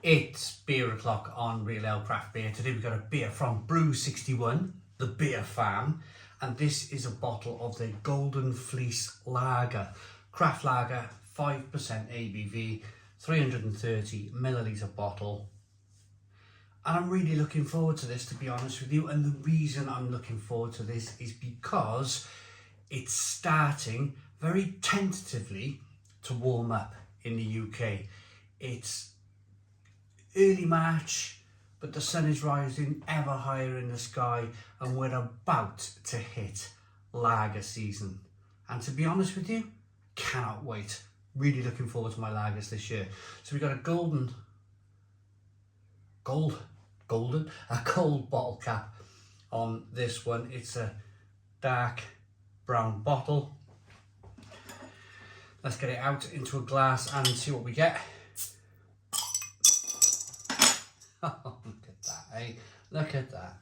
It's beer o'clock on Real Ale Craft Beer. Today we've got a beer from Brew 61, the beer farm, and this is a bottle of the Golden Fleece Lager. Craft lager, 5% ABV, 330 millilitre bottle. And I'm really looking forward to this, to be honest with you, and the reason I'm looking forward to this is because it's starting very tentatively to warm up in the UK. It's early March, but the sun is rising ever higher in the sky and we're about to hit lager season. And to be honest with you, cannot wait. Really looking forward to my lagers this year. So we've got a cold bottle cap on this one. It's a dark brown bottle. Let's get it out into a glass and see what we get. Oh, look at that, eh? Look at that.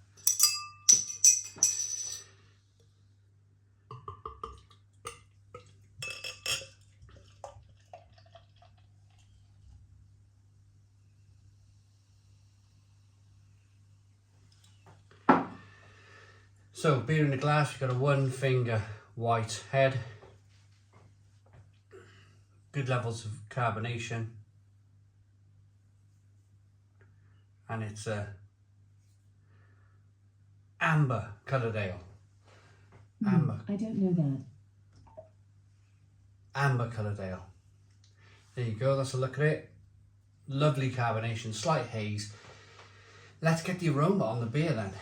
So, beer in the glass, we've got a 1 finger white head. Good levels of carbonation. And it's a amber coloured ale. Amber. I don't know that. Amber coloured ale. There you go, that's a look at it. Lovely carbonation, slight haze. Let's get the aroma on the beer then.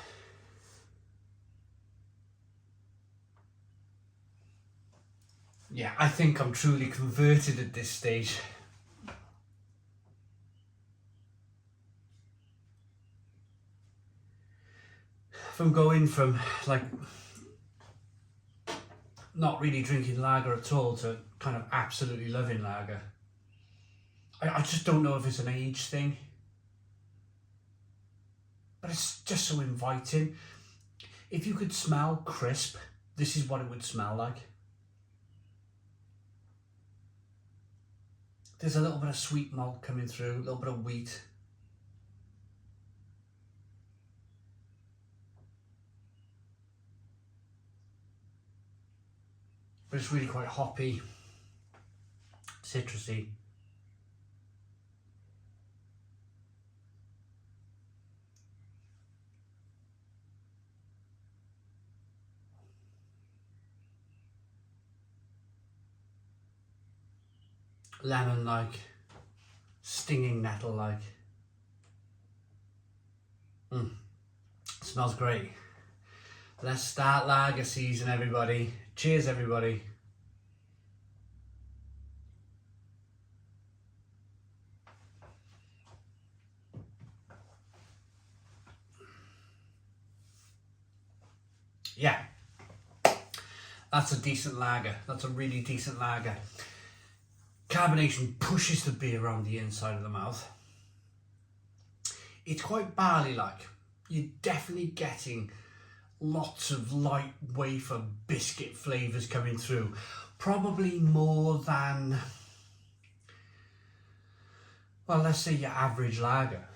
Yeah, I think I'm truly converted at this stage. From going from like not really drinking lager at all to kind of absolutely loving lager. I just don't know if it's an age thing, but it's just so inviting. If you could smell crisp, this is what it would smell like. There's a little bit of sweet malt coming through, a little bit of wheat. But it's really quite hoppy, citrusy. Lemon-like, stinging nettle-like. Smells great. Let's start lager season, everybody. Cheers, everybody. Yeah, that's a decent lager. That's a really decent lager. Carbonation pushes the beer around the inside of the mouth. It's quite barley-like. You're definitely getting lots of light wafer biscuit flavours coming through. Probably more than, well, let's say your average lager.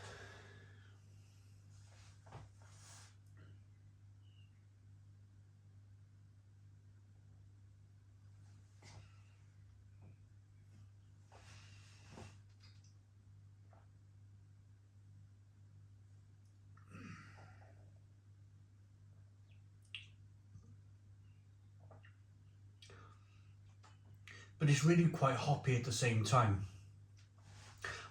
But it's really quite hoppy at the same time.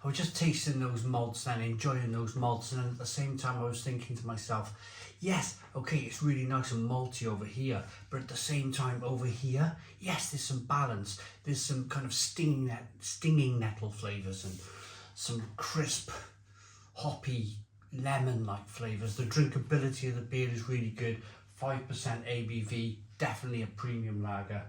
I was just tasting those malts and enjoying those malts, and at the same time I was thinking to myself, yes, okay, it's really nice and malty over here, but at the same time over here, yes, there's some balance. There's some kind of stinging nettle flavours and some crisp, hoppy, lemon-like flavours. The drinkability of the beer is really good. 5% ABV, definitely a premium lager.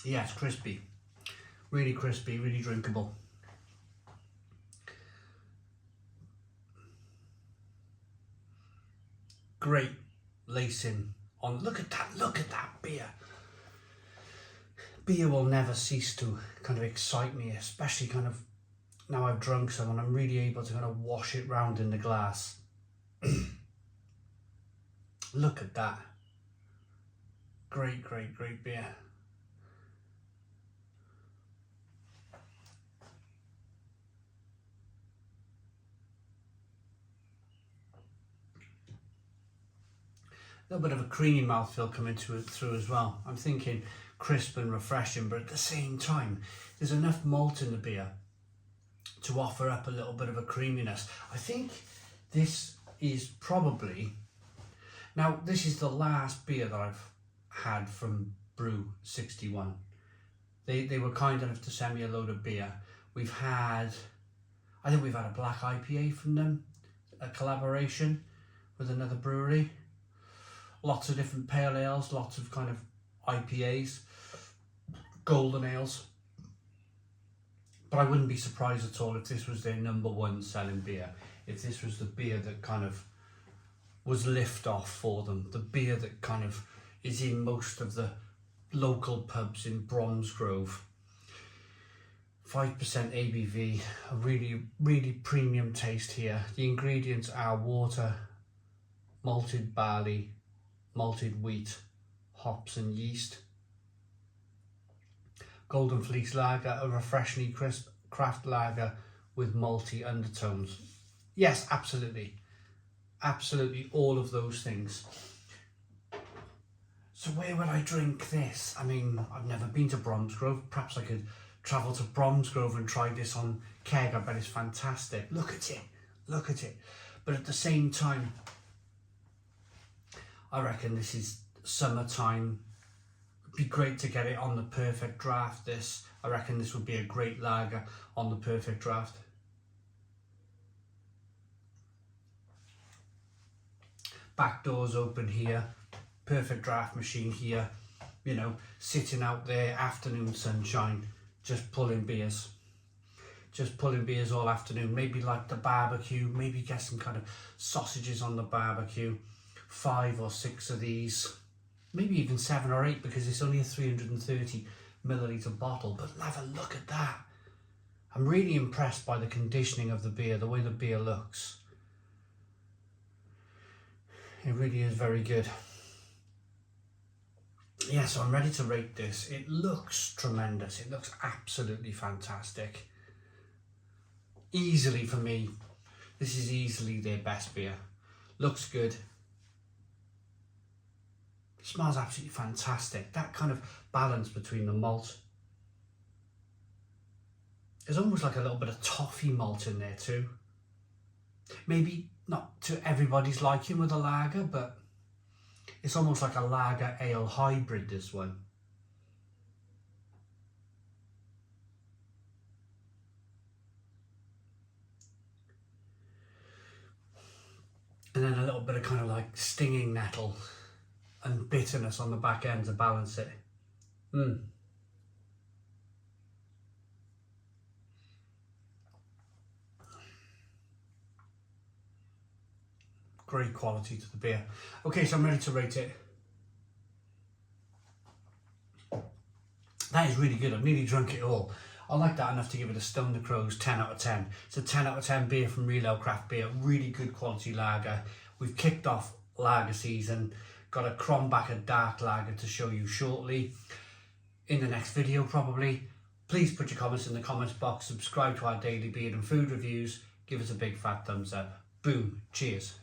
Yeah, it's crispy, really drinkable. great lacing on. Look at that beer. Beer will never cease to kind of excite me, especially kind of now I've drunk some and I'm really able to kind of wash it round in the glass. Look at that. Great, great, great beer. A little bit of a creamy mouthfeel coming through as well. I'm thinking crisp and refreshing, but at the same time, there's enough malt in the beer to offer up a little bit of a creaminess. I think this is probably, now this is the last beer that I've had from Brew 61. They were kind enough to send me a load of beer. I think we've had a black IPA from them, a collaboration with another brewery. Lots of different pale ales, lots of kind of IPAs, golden ales. But I wouldn't be surprised at all if this was their #1 selling beer. If this was the beer that kind of was lift off for them. The beer that kind of is in most of the local pubs in Bromsgrove. 5% ABV, a really, really premium taste here. The ingredients are water, malted barley, malted wheat, hops and yeast. Golden Fleece Lager, a refreshingly crisp craft lager with malty undertones. Yes, absolutely. Absolutely all of those things. So where would I drink this? I mean, I've never been to Bromsgrove. Perhaps I could travel to Bromsgrove and try this on keg. I bet it's fantastic. Look at it. Look at it. But at the same time, I reckon this is summertime. It'd be great to get it on the perfect draft. I reckon this would be a great lager on the perfect draft. Back doors open here. Perfect draft machine here. You know, sitting out there, afternoon sunshine, just pulling beers. Just pulling beers all afternoon. Maybe like the barbecue. Maybe get some kind of sausages on the barbecue. 5 or 6 of these, maybe even 7 or 8, because it's only a 330 milliliter bottle. But have a look at that. I'm really impressed by the conditioning of the beer, the way the beer looks. It really is very good. Yeah, so I'm ready to rate this. It looks tremendous. It looks absolutely fantastic. Easily for me, this is easily their best beer. Looks good. Smells absolutely fantastic. That kind of balance between the malt. There's almost like a little bit of toffee malt in there too. Maybe not to everybody's liking with a lager, but it's almost like a lager ale hybrid, this one. And then a little bit of kind of like stinging nettle and bitterness on the back end to balance it. Great quality to the beer. Okay, so I'm ready to rate it. That is really good. I've nearly drunk it all. I like that enough to give it a Stone the Crows 10 out of 10. It's a 10 out of 10 beer from Real Ale Craft Beer. Really good quality lager. We've kicked off lager season. Got a Kronbacher dark lager to show you shortly. In the next video probably. Please put your comments in the comments box. Subscribe to our daily beer and food reviews. Give us a big fat thumbs up. Boom. Cheers.